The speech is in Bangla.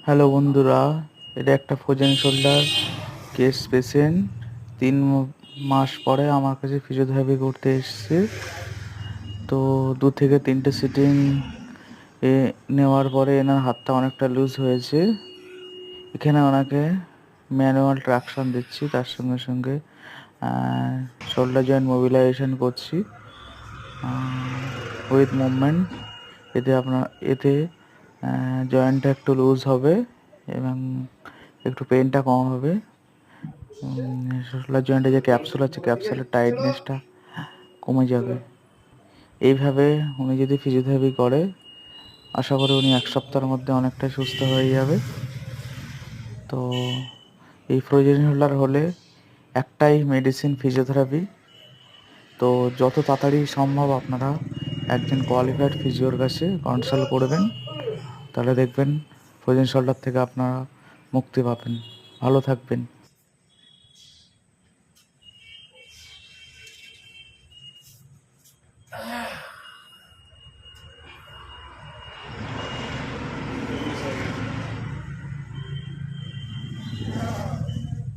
হ্যালো বন্ধুরা, এটা একটা ফ্রোজেন শোল্ডার কেস পেশেন্ট। 3 মাস পরে আমার কাছে ফিজিওথেরাপি করতে এসছে। তো 2 থেকে 3টে সিটিং নেওয়ার পরে এনার হাতটা অনেকটা লুজ হয়েছে। এখানে ওনাকে ম্যানুয়াল ট্রাকশন দিচ্ছি, তার সঙ্গে সঙ্গে শোল্ডার জয়েন্ট মোবিলাইজেশন করছি উইথ মুভমেন্ট। এতে জয়েন্টটা একটু লুজ হবে এবং একটু পেনটা কম হবে। শোল্ডার জয়েন্টে যে ক্যাপসুল আছে, ক্যাপসুলের টাইটনেসটা কমে যাবে। এইভাবে উনি যদি ফিজিওথেরাপি করে, আশা করি উনি 1 সপ্তাহের মধ্যে অনেকটাই সুস্থ হয়ে যাবে। তো এই ফ্রোজেন শোল্ডার হলে একটাই মেডিসিন, ফিজিওথেরাপি। তো যত তাড়াতাড়ি সম্ভব আপনারা একজন কোয়ালিফাইড ফিজিওর কাছে কনসাল্ট করবেন, তাহলে দেখবেন ফ্রোজেন শোল্ডার থেকে আপনারা মুক্তি পাবেন। ভালো থাকবেন।